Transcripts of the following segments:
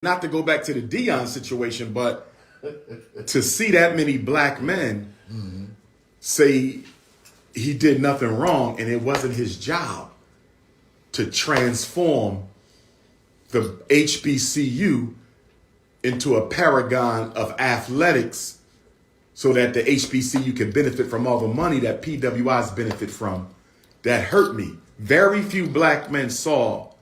not to go back to the Dion situation, but to see that many black men say he did nothing wrong and it wasn't his job to transform the HBCU into a paragon of athletics so that the HBCU can benefit from all the money that PWIs benefit from, that hurt me. Very few black men saw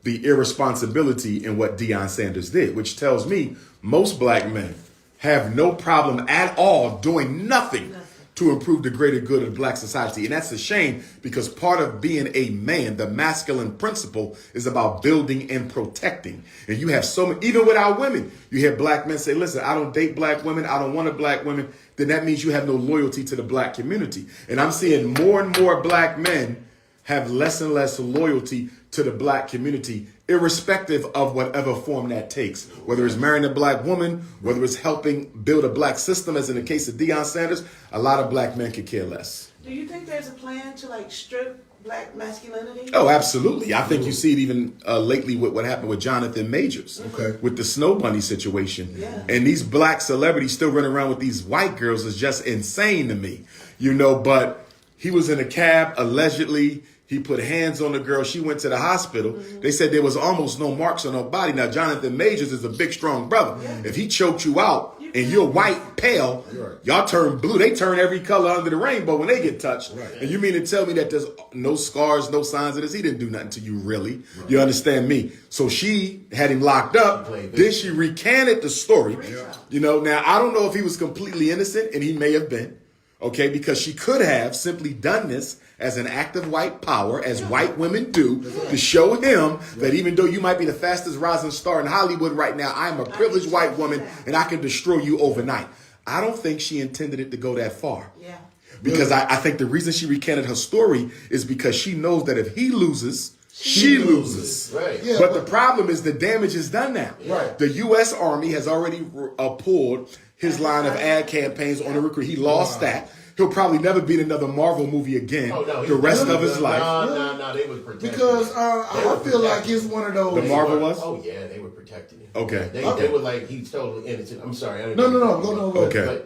the irresponsibility in what Deion Sanders did, which tells me most black men have no problem at all doing nothing to improve the greater good of black society. And that's a shame, because part of being a man, the masculine principle, is about building and protecting. And you have so many, even with our women, you hear black men say, listen, I don't date black women, I don't want a black woman. Then that means you have no loyalty to the black community. And I'm seeing more and more black men have less and less loyalty to the black community, irrespective of whatever form that takes. Whether it's marrying a black woman, whether it's helping build a black system, as in the case of Deion Sanders, a lot of black men could care less. Do you think there's a plan to strip black masculinity? Oh, absolutely. I think you see it even lately with what happened with Jonathan Majors, with the Snow Bunny situation. Yeah. And these black celebrities still running around with these white girls is just insane to me, but he was in a cab, allegedly. He put hands on the girl. She went to the hospital. They said there was almost no marks on her body. Now, Jonathan Majors is a big, strong brother. If he choked you out and you're white, pale, y'all turn blue. They turn every color under the rainbow when they get touched. And you mean to tell me that there's no scars, no signs of this? He didn't do nothing to you, really. You understand me? So she had him locked up. Then she recanted the story. Now, I don't know if he was completely innocent, and he may have been. Because she could have simply done this as an act of white power, as white women do, to show him that even though you might be the fastest rising star in Hollywood right now, I'm a privileged white woman and I can destroy you overnight. I don't think she intended it to go that far. Because I think the reason she recanted her story is because she knows that if he loses, she loses. But the problem is the damage is done now. The U.S. Army has already pulled his line of ad campaigns on the recruit. He lost that. He'll probably never be in another Marvel movie again the rest of his life. No, they were protecting because I feel like it's one of those. The Marvel was? Oh, yeah, they were protecting him. Okay. They were like, he's totally innocent. I'm sorry. No. Go. Okay.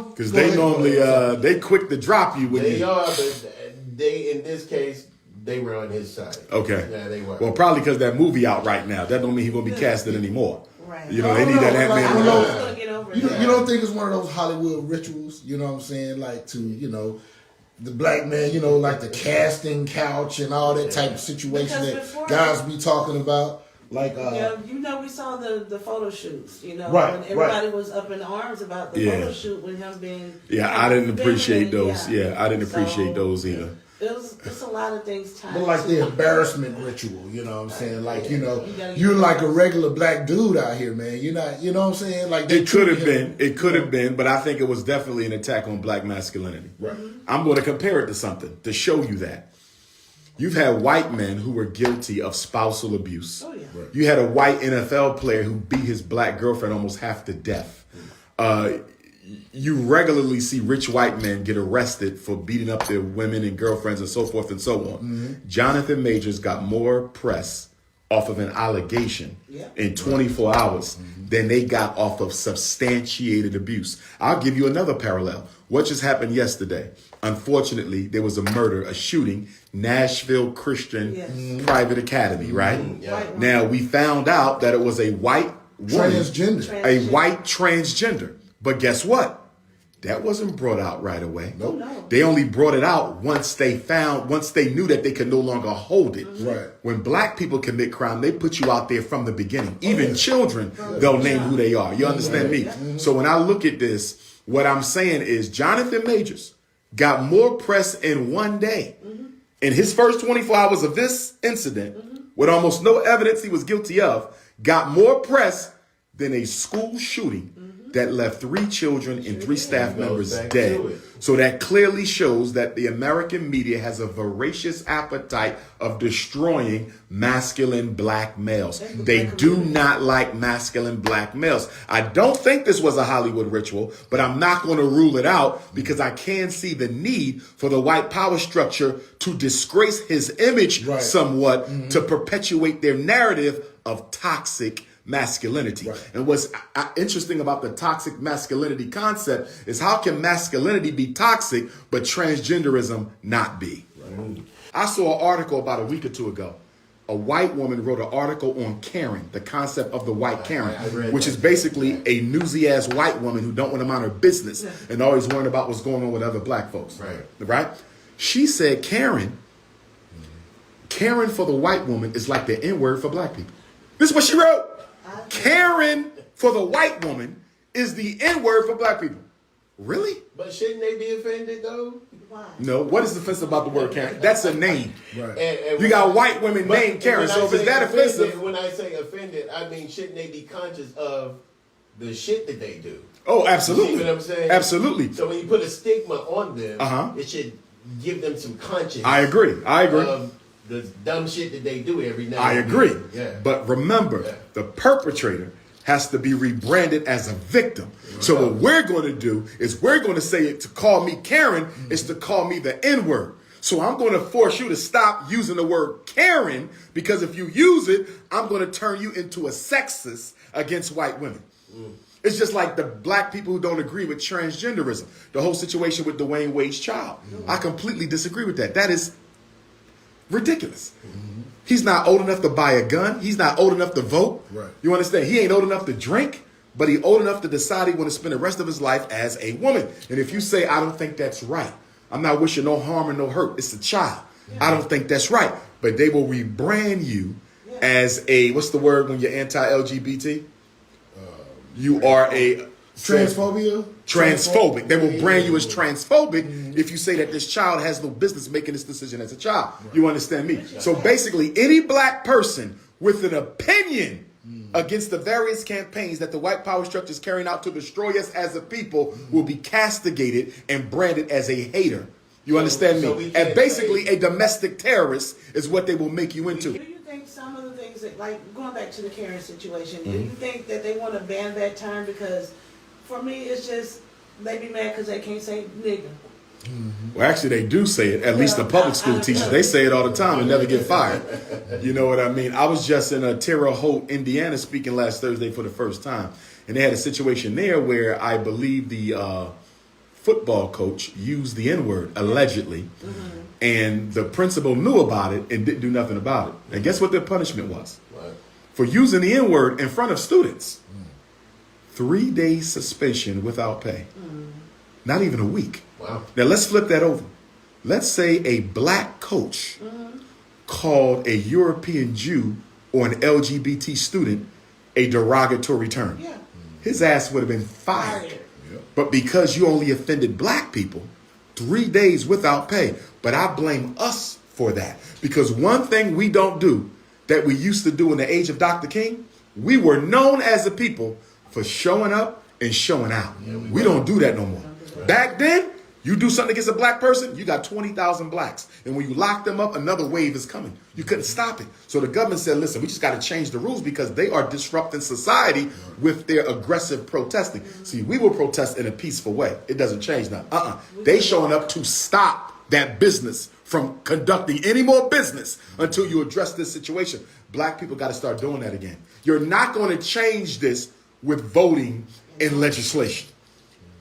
Because they normally, they quick to drop you when they are, but they, in this case, they were on his side. Okay. Yeah, they were. Well, probably because that movie out right now. That don't mean he's going to be casted anymore. Right. They need that Ant-Man. You don't think it's one of those Hollywood rituals, you know what I'm saying? Like to, the black man, like the casting couch and all that type of situation that guys be talking about. Like, we saw the photo shoots, when everybody was up in arms about the photo shoot with him being. Yeah, I didn't appreciate those. Yeah, I didn't appreciate those either. It's a lot of things tied. But like the embarrassment ritual, you know what I'm saying? Like, you're like a regular black dude out here, man. You're not, you know what I'm saying? Like it could have been, but I think it was definitely an attack on black masculinity. Right. I'm going to compare it to something to show you that. You've had white men who were guilty of spousal abuse. Oh, yeah. Right. You had a white NFL player who beat his black girlfriend almost half to death. You regularly see rich white men get arrested for beating up their women and girlfriends and so forth and so on. Jonathan Majors got more press off of an allegation in 24 hours than they got off of substantiated abuse. I'll give you another parallel. What just happened yesterday? Unfortunately, there was a murder, a shooting, Nashville Christian Private Academy, right? Now, we found out that it was a white woman, a white transgender. But guess what? That wasn't brought out right away. Nope. No. They only brought it out once they knew that they could no longer hold it. Right. When black people commit crime, they put you out there from the beginning. Even children, they'll name who they are. You understand me? So when I look at this, what I'm saying is Jonathan Majors got more press in one day. In his first 24 hours of this incident, with almost no evidence he was guilty of, got more press than a school shooting that left 3 children and 3 staff members dead. So that clearly shows that the American media has a voracious appetite of destroying masculine black males. They do not like masculine black males. I don't think this was a Hollywood ritual, but I'm not going to rule it out because I can see the need for the white power structure to disgrace his image somewhat to perpetuate their narrative of toxic masculinity. Right. And what's interesting about the toxic masculinity concept is how can masculinity be toxic, but transgenderism not be? Right. I saw an article about a week or two ago. A white woman wrote an article on Karen, the concept of the white Karen, which is basically a newsy ass white woman who don't want to mind her business and always worrying about what's going on with other black folks. Right? She said Karen for the white woman is like the N-word for black people. This is what she wrote. Karen for the white woman is the N-word for black people. Really? But shouldn't they be offended though? Why? No. What is offensive about the word Karen? That's a name. Right. And You got white women named Karen. So if it's that offensive. When I say offended, I mean shouldn't they be conscious of the shit that they do? Oh, absolutely. You see what I'm saying? Absolutely. So when you put a stigma on them, it should give them some conscience. I agree. Of the dumb shit that they do every night. I agree. Yeah. But remember, the perpetrator has to be rebranded as a victim. So what we're going to do is we're going to say it to call me Karen is to call me the N-word. So I'm going to force you to stop using the word Karen, because if you use it, I'm going to turn you into a sexist against white women. It's just like the black people who don't agree with transgenderism. The whole situation with Dwayne Wade's child. I completely disagree with that. That is ridiculous. He's not old enough to buy a gun. He's not old enough to vote. Right. You understand? He ain't old enough to drink, but he's old enough to decide he want to spend the rest of his life as a woman. And if you say, I don't think that's right, I'm not wishing no harm or no hurt, it's a child. I don't think that's right. But they will rebrand you as a, what's the word when you're anti-LGBT? You are a... Transphobia? Transphobic. They will brand you as transphobic if you say that this child has no business making this decision as a child. You understand me? So basically, any black person with an opinion against the various campaigns that the white power structure is carrying out to destroy us as a people will be castigated and branded as a hater. You understand me? And basically, a domestic terrorist is what they will make you into. Do you think some of the things that, like going back to the Karen situation, do you think that they want to ban that term? Because for me, it's just they be mad because they can't say nigga. Well, actually, they do say it. At least the public school teachers, they say it all the time and never get fired. You know what I mean? I was just in Terre Haute, Indiana, speaking last Thursday for the first time, and they had a situation there where I believe the football coach used the N-word allegedly, and the principal knew about it and didn't do nothing about it. And guess what their punishment was? For using the N-word in front of students. 3 days suspension without pay. Not even a week. Wow. Now let's flip that over. Let's say a black coach called a European Jew or an LGBT student a derogatory term. His ass would have been fired. But because you only offended black people, 3 days without pay. But I blame us for that. Because one thing we don't do that we used to do in the age of Dr. King, we were known as a people for showing up and showing out. We don't do that no more. Back then, you do something against a black person, you got 20,000 blacks. And when you lock them up, another wave is coming. You couldn't stop it. So the government said, listen, we just got to change the rules because they are disrupting society with their aggressive protesting. See, we will protest in a peaceful way. It doesn't change nothing. They showing up to stop that business from conducting any more business until you address this situation. Black people got to start doing that again. You're not going to change this with voting in legislation.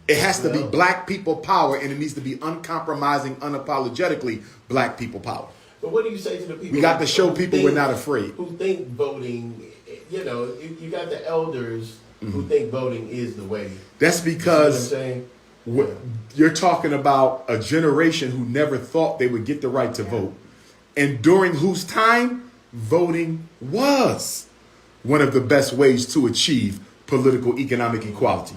It has to be black people power, and it needs to be uncompromising, unapologetically black people power. But what do you say to the people? We got to show people we're not afraid. Who think voting, you know, you got the elders who think voting is the way. That's because you're talking about a generation who never thought they would get the right to vote, and during whose time voting was one of the best ways to achieve political economic equality.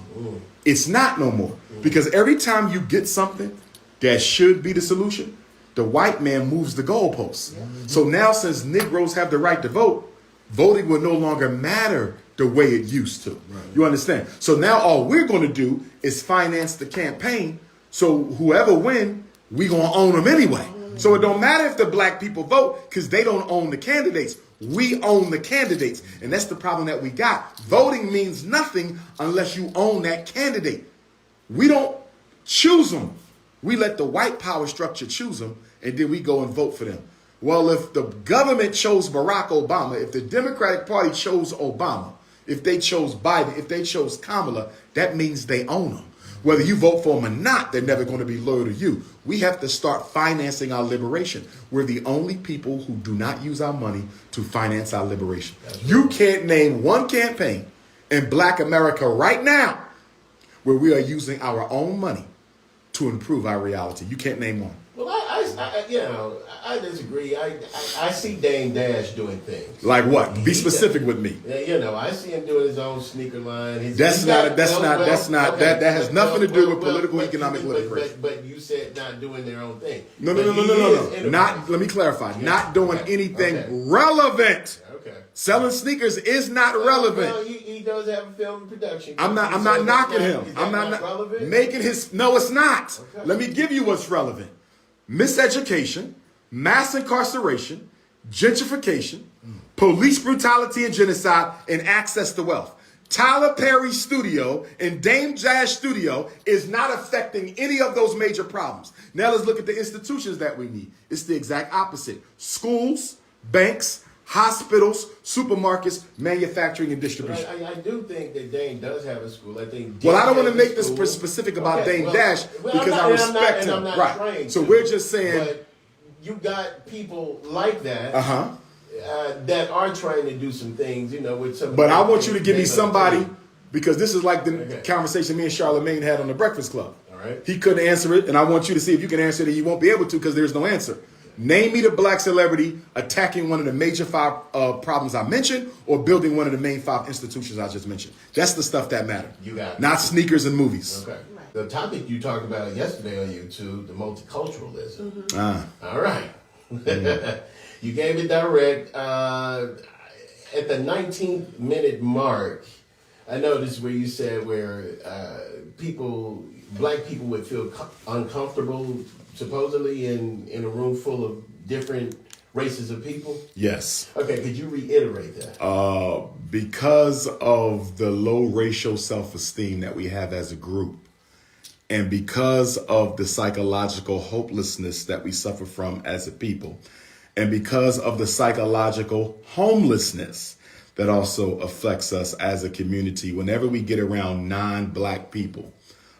It's not no more. Because every time you get something that should be the solution, the white man moves the goalposts. So now since Negroes have the right to vote, voting will no longer matter the way it used to. You understand? So now all we're going to do is finance the campaign. So whoever win, we going to own them anyway. So it don't matter if the black people vote because they don't own the candidates. We own the candidates. And that's the problem that we got. Voting means nothing unless you own that candidate. We don't choose them. We let the white power structure choose them, and then we go and vote for them. Well, if the government chose Barack Obama, if the Democratic Party chose Obama, If they chose Biden, if they chose Kamala, that means they own them. Whether you vote for them or not, they're never going to be loyal to you. We have to start financing our liberation. We're the only people who do not use our money to finance our liberation. You can't name one campaign in Black America right now where we are using our own money to improve our reality. You can't name one. Well, I disagree. I see Dame Dash doing things. Like what? Be specific with me. I see him doing his own sneaker line. That has nothing to do with political, economic liberation. But you said not doing their own thing. No. Not. Let me clarify. Yeah. Not doing anything relevant. Okay. Selling sneakers is not relevant. Well, he does have a film production. I'm not knocking him. I'm not relevant. Making his. No, it's not. Okay. Let me give you what's relevant. Miseducation, mass incarceration, gentrification, police brutality and genocide, and access to wealth. Tyler Perry's studio and Dame Dash studio is not affecting any of those major problems. Now let's look at the institutions that we need. It's the exact opposite. Schools, banks, hospitals, supermarkets, manufacturing, and distribution. I do think that Dame does have a school. I think. Well, I don't want to make this specific about Dame Dash because I respect him. Right. So we're just saying. But you got people like that. That are trying to do some things, with some. But I want you to give me somebody, because this is like the conversation me and Charlamagne had on the Breakfast Club. All right. He couldn't answer it, and I want you to see if you can answer it, and you won't be able to because there's no answer. Name me the Black celebrity attacking one of the major 5 problems I mentioned, or building one of the main 5 institutions I just mentioned. That's the stuff that matters. You got it. Not sneakers and movies. Okay. The topic you talked about yesterday on YouTube, the multiculturalism. All right. You gave it direct. At the 19th minute mark, I noticed where you said where black people would feel uncomfortable, supposedly, in a room full of different races of people. Yes. Okay, could you reiterate that? Because of the low racial self-esteem that we have as a group, and because of the psychological hopelessness that we suffer from as a people, and because of the psychological homelessness that also affects us as a community, whenever we get around non-black people,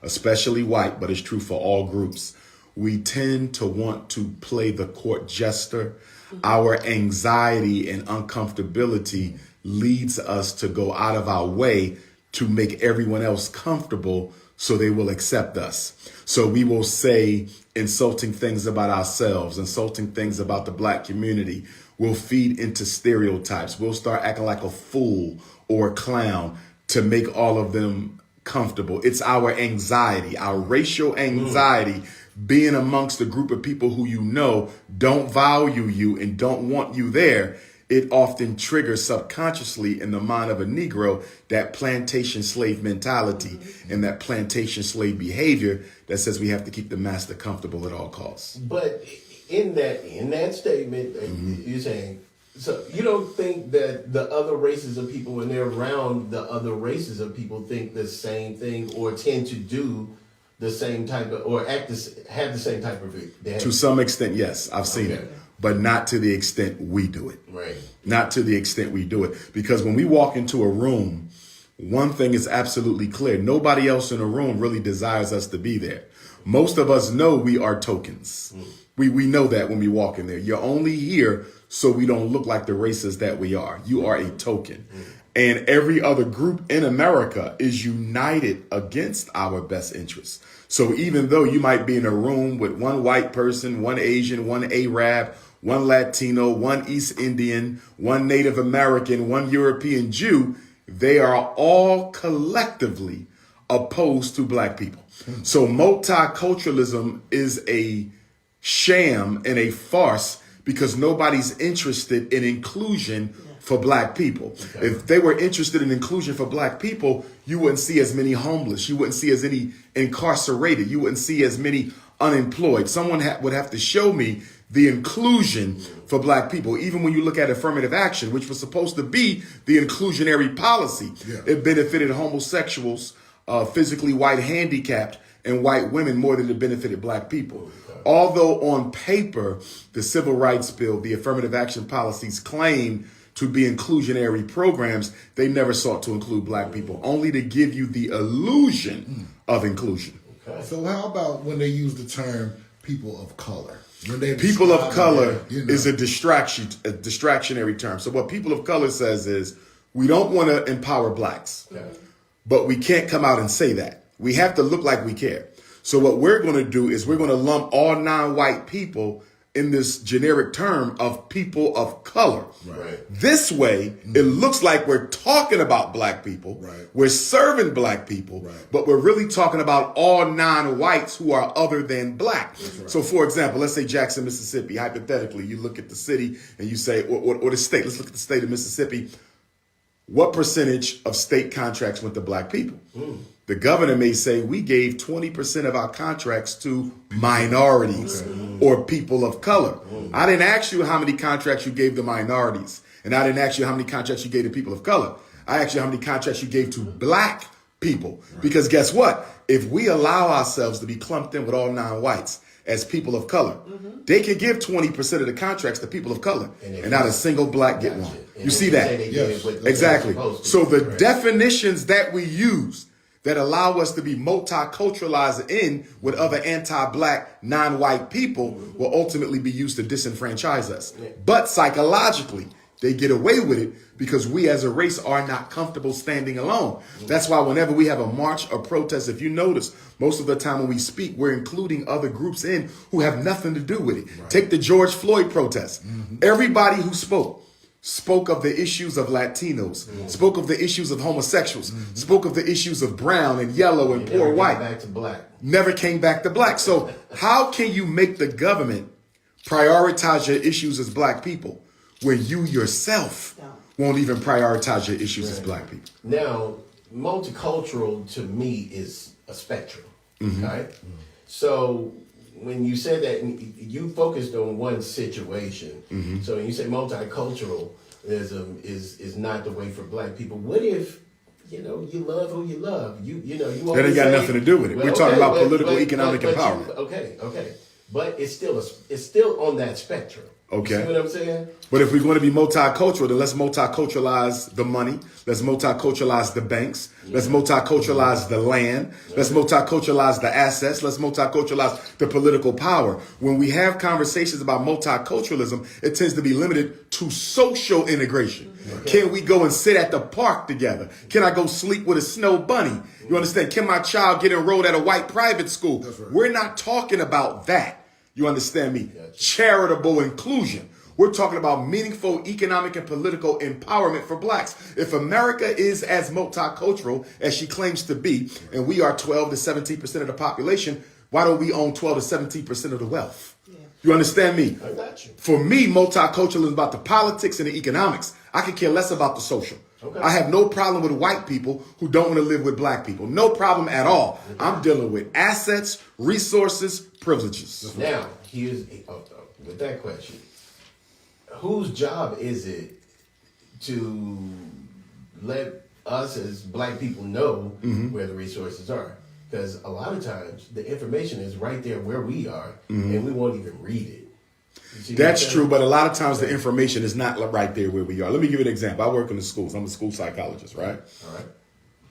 especially white, but it's true for all groups, we tend to want to play the court jester. Our anxiety and uncomfortability leads us to go out of our way to make everyone else comfortable so they will accept us. So we will say insulting things about ourselves, insulting things about the black community. We'll feed into stereotypes. We'll start acting like a fool or a clown to make all of them comfortable. It's our anxiety, our racial anxiety, being amongst a group of people who don't value you and don't want you there. It often triggers subconsciously in the mind of a Negro that plantation slave mentality and that plantation slave behavior that says we have to keep the master comfortable at all costs. But in that statement, you're saying, so you don't think that the other races of people, when they're around the other races of people, think the same thing or tend to do the same type of, or have the same type of behavior? To some extent, yes, I've seen it. But not to the extent we do it. Right. Not to the extent we do it. Because when we walk into a room, one thing is absolutely clear. Nobody else in the room really desires us to be there. Most of us know we are tokens. We know that when we walk in there. You're only here so we don't look like the races that we are. You are a token. And every other group in America is united against our best interests. So even though you might be in a room with one white person, one Asian, one Arab, one Latino, one East Indian, one Native American, one European Jew, they are all collectively opposed to black people. So multiculturalism is a sham and a farce because nobody's interested in inclusion for black people. Okay. If they were interested in inclusion for black people, you wouldn't see as many homeless. You wouldn't see as many incarcerated. You wouldn't see as many unemployed. Someone would have to show me the inclusion for black people. Even when you look at affirmative action, which was supposed to be the inclusionary policy, it benefited homosexuals, physically white handicapped, and white women more than it benefited black people. Although on paper, the civil rights bill, the affirmative action policies claim to be inclusionary programs, they never sought to include black people, only to give you the illusion of inclusion. Okay. So how about when they use the term people of color? When they People of describe color that, you know. is a distractionary term. So what people of color says is, we don't want to empower blacks, but we can't come out and say that. We have to look like we care. So what we're going to do is we're going to lump all non-white people in this generic term of people of color. Right. This way, it looks like we're talking about black people. Right. We're serving black people, but we're really talking about all non-whites who are other than black. So for example, let's say Jackson, Mississippi. Hypothetically, you look at the city and you say, or the state. Let's look at the state of Mississippi. What percentage of state contracts went to black people? The governor may say, we gave 20% of our contracts to minorities or people of color. I didn't ask you how many contracts you gave to minorities. And I didn't ask you how many contracts you gave to people of color. I asked you how many contracts you gave to black people. Because guess what? If we allow ourselves to be clumped in with all non-whites as people of color, they can give 20% of the contracts to people of color, and not a single black get one. You see that? Yes. Exactly. So the definitions that we use that allow us to be multiculturalized in with other anti-black, non-white people will ultimately be used to disenfranchise us. But psychologically, they get away with it because we as a race are not comfortable standing alone. That's why whenever we have a march or protest, if you notice, most of the time when we speak, we're including other groups in who have nothing to do with it. Take the George Floyd protest. Everybody who spoke of the issues of Latinos, spoke of the issues of homosexuals, spoke of the issues of brown and yellow and poor white. Back to black. Never came back to black. So how can you make the government prioritize your issues as black people when you yourself won't even prioritize your issues as black people? Now, multicultural to me is a spectrum, right? So when you said that, you focused on one situation. So when you say multiculturalism is not the way for black people, what if, you love who you love? You That ain't got nothing to do with it. We're talking about political, economic empowerment. Okay. But it's still on that spectrum. Okay. You see what I'm saying? But if we're going to be multicultural, then let's multiculturalize the money. Let's multiculturalize the banks. Let's multiculturalize the land. Let's multiculturalize the assets. Let's multiculturalize the political power. When we have conversations about multiculturalism, it tends to be limited to social integration. Can we go and sit at the park together? Can I go sleep with a snow bunny? You understand? Can my child get enrolled at a white private school? We're not talking about that. You understand me? Charitable inclusion. We're talking about meaningful economic and political empowerment for blacks. If America is as multicultural as she claims to be, and we are 12 to 17% of the population, why don't we own 12 to 17% of the wealth? You understand me? I got you. For me, multiculturalism is about the politics and the economics. I could care less about the social. I have no problem with white people who don't want to live with black people. No problem at all. I'm dealing with assets, resources, privileges. Now, here's with that question. Whose job is it to let us as black people know where the resources are? Because a lot of times the information is right there where we are, and we won't even read it. That's true, but a lot of times the information is not right there where we are. Let me give you an example. I work in the schools. I'm a school psychologist, right? All right.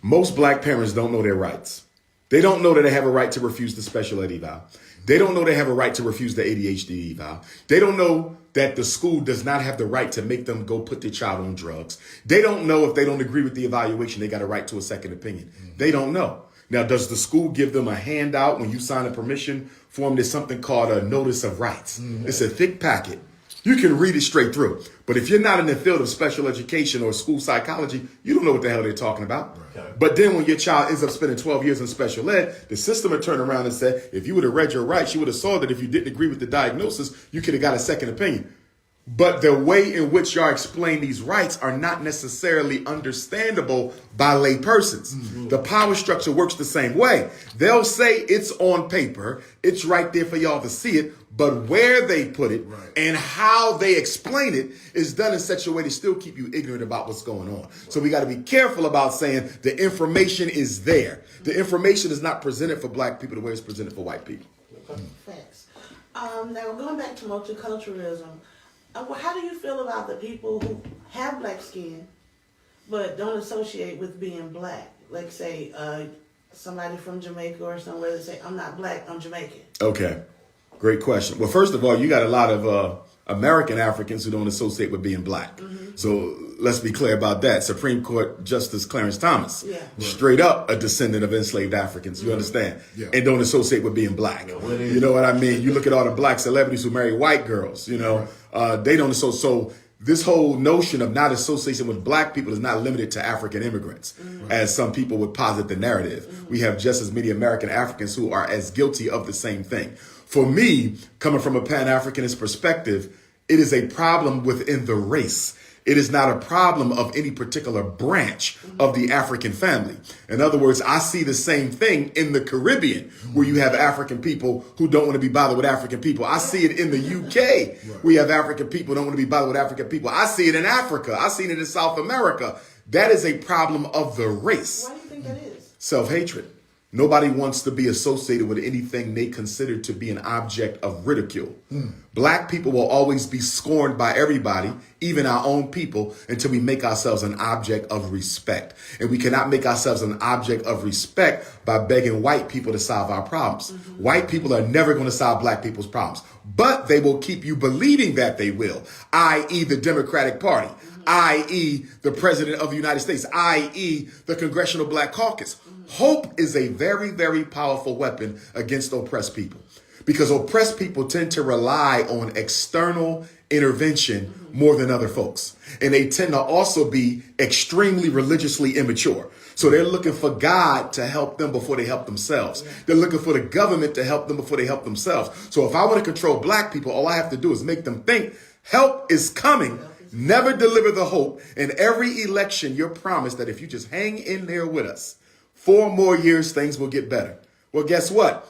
Most black parents don't know their rights. They don't know that they have a right to refuse the special ed eval. They don't know they have a right to refuse the ADHD eval. They don't know that the school does not have the right to make them go put their child on drugs. They don't know if they don't agree with the evaluation, they got a right to a second opinion. They don't know. Now, does the school give them a handout when you sign a permission form? There's something called a notice of rights. It's a thick packet. You can read it straight through. But if you're not in the field of special education or school psychology, you don't know what the hell they're talking about. Okay. But then when your child ends up spending 12 years in special ed, the system would turn around and say, if you would have read your rights, you would have saw that if you didn't agree with the diagnosis, you could have got a second opinion. But the way in which y'all explain these rights are not necessarily understandable by lay persons. The power structure works the same way. They'll say it's on paper, it's right there for y'all to see it, but where they put it and how they explain it is done in such a way to still keep you ignorant about what's going on. So we got to be careful about saying the information is there. The information is not presented for black people the way it's presented for white people. Facts. Now, going back to multiculturalism, how do you feel about the people who have black skin, but don't associate with being black. Like say somebody from Jamaica or somewhere that say, I'm not black, I'm Jamaican. Okay, great question. Well, first of all, you got a lot of American Africans who don't associate with being black. So let's be clear about that. Supreme Court Justice Clarence Thomas, straight up a descendant of enslaved Africans, you understand? Yeah. And don't associate with being black. You know what I mean? You look at all the black celebrities who marry white girls, you know, they don't associate. So this whole notion of not association with black people is not limited to African immigrants, as some people would posit the narrative. We have just as many American Africans who are as guilty of the same thing. For me, coming from a Pan-Africanist perspective, it is a problem within the race. It is not a problem of any particular branch of the African family. In other words, I see the same thing in the Caribbean, where you have African people who don't want to be bothered with African people. I see it in the UK, where you have African people who don't want to be bothered with African people. I see it in Africa. I see it in South America. That is a problem of the race. Why do you think that is? Self-hatred. Nobody wants to be associated with anything they consider to be an object of ridicule. Black people will always be scorned by everybody, even our own people, until we make ourselves an object of respect. And we cannot make ourselves an object of respect by begging white people to solve our problems. White people are never going to solve black people's problems, but they will keep you believing that they will, i.e. the Democratic Party, i.e. the President of the United States, i.e. the Congressional Black Caucus. Hope is a very, very powerful weapon against oppressed people, because oppressed people tend to rely on external intervention more than other folks. And they tend to also be extremely religiously immature. So they're looking for God to help them before they help themselves. They're looking for the government to help them before they help themselves. So if I want to control black people, all I have to do is make them think help is coming. Never deliver the hope. In every election, you're promised that if you just hang in there with us, 4 more years, things will get better. Well, guess what?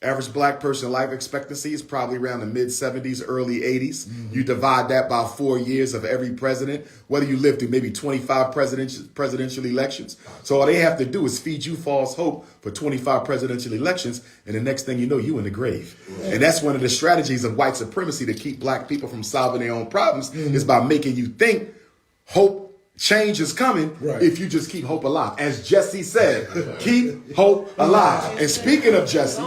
Average black person life expectancy is probably around the mid-70s, early 80s. You divide that by 4 years of every president, whether you live through maybe 25 presidential elections. So all they have to do is feed you false hope for 25 presidential elections, and the next thing you know, you in the grave. And that's one of the strategies of white supremacy to keep black people from solving their own problems, is by making you think hope change is coming if you just keep hope alive. As Jesse said, keep hope alive. And speaking of Jesse,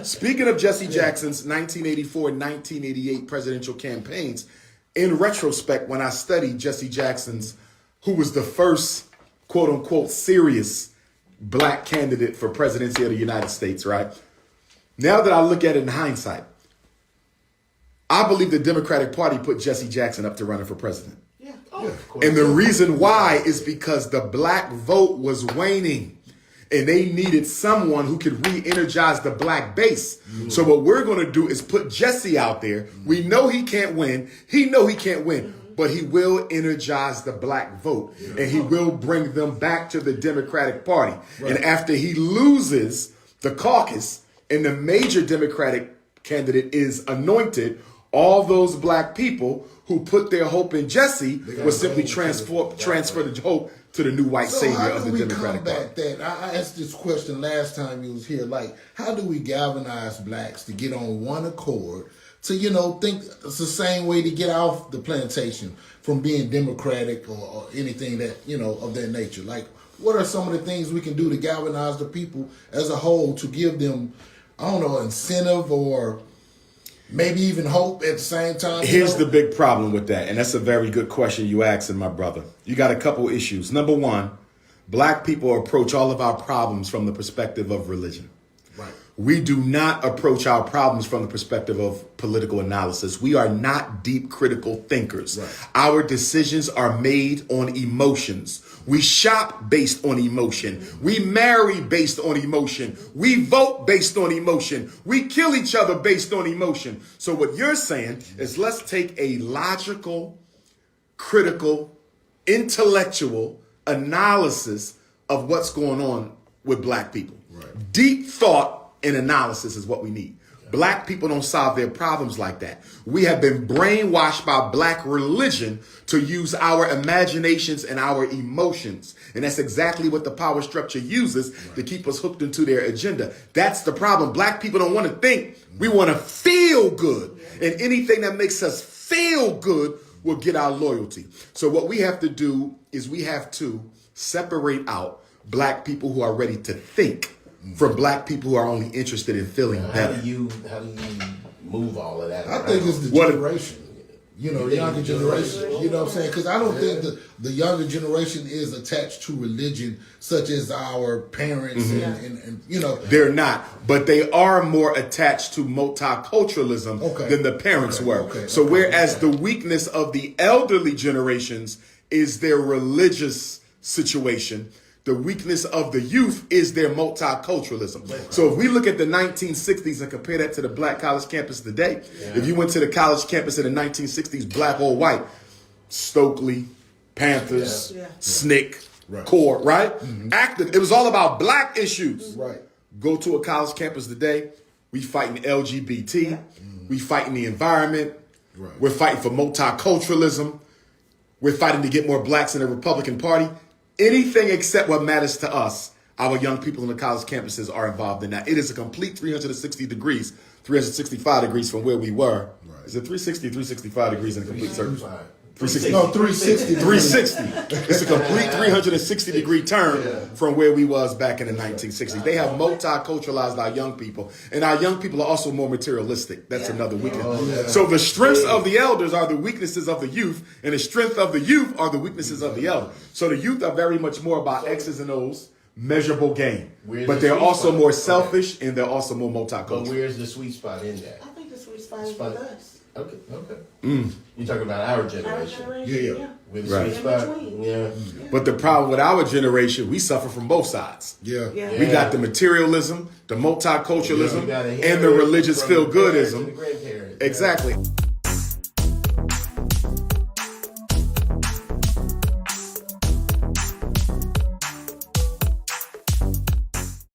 speaking of Jesse Jackson's 1984 and 1988 presidential campaigns, in retrospect, when I studied Jesse Jackson's, who was the first quote unquote serious black candidate for presidency of the United States, right? Now that I look at it in hindsight, I believe the Democratic Party put Jesse Jackson up to running for president. And the reason why is because the black vote was waning, and they needed someone who could re-energize the black base. So what we're going to do is put Jesse out there. We know he can't win. He know he can't win, but he will energize the black vote, and he will bring them back to the Democratic Party. And after he loses the caucus and the major Democratic candidate is anointed, all those black people who put their hope in Jesse will simply transfer the hope to the new white savior of the Democratic Party. That? I asked this question last time you was here. Like, how do we galvanize blacks to get on one accord to, think it's the same way to get off the plantation from being democratic or anything that, of that nature? Like, what are some of the things we can do to galvanize the people as a whole to give them, incentive or maybe even hope at the same time? Here's the big problem with that, and that's a very good question you asking, my brother. You got a couple issues. Number one, black people approach all of our problems from the perspective of religion. Right. We do not approach our problems from the perspective of political analysis. We are not deep critical thinkers. Right. Our decisions are made on emotions. We shop based on emotion. We marry based on emotion. We vote based on emotion. We kill each other based on emotion. So what you're saying is, let's take a logical, critical, intellectual analysis of what's going on with black people. Right. Deep thought and analysis is what we need. Black people don't solve their problems like that. We have been brainwashed by black religion to use our imaginations and our emotions. And that's exactly what the power structure uses to keep us hooked into their agenda. That's the problem. Black people don't want to think. We want to feel good. And anything that makes us feel good will get our loyalty. So what we have to do is we have to separate out black people who are ready to think from black people who are only interested in feeling better. How do you move all of that? I think it's the generation. You know, the younger generation. You know what I'm saying? Because I don't think the younger generation is attached to religion such as our parents and you know. They're not, but they are more attached to multiculturalism than the parents were. So whereas the weakness of the elderly generations is their religious situation, the weakness of the youth is their multiculturalism. So if we look at the 1960s and compare that to the black college campus today, if you went to the college campus in the 1960s, black or white, Stokely, Panthers, SNCC, CORE, right? Active. It was all about black issues. Right. Go to a college campus today, we fighting LGBT, we fighting the environment, we're fighting for multiculturalism, we're fighting to get more blacks in the Republican Party. Anything except what matters to us, our young people in the college campuses are involved in that. It is a complete 360 degrees, 365 degrees from where we were. Right. Is it 360, 365 degrees in a complete circle? 360. No, 360. 360. It's a complete 360 degree turn from where we was back in the 1960s. They have multiculturalized our young people, and our young people are also more materialistic. That's another weakness. So the strengths of the elders are the weaknesses of the youth, and the strength of the youth are the weaknesses of the elders. So the youth are very much more about X's and O's, measurable gain. But they're also more selfish, and they're also more multicultural. But where's the sweet spot in that? I think the sweet spot is with us. Okay. You're talking about our generation. Yeah. With the sweet spot. Yeah. But the problem with our generation, we suffer from both sides. We got the materialism, the multiculturalism, and the religious feel-goodism. The grandparents. Exactly.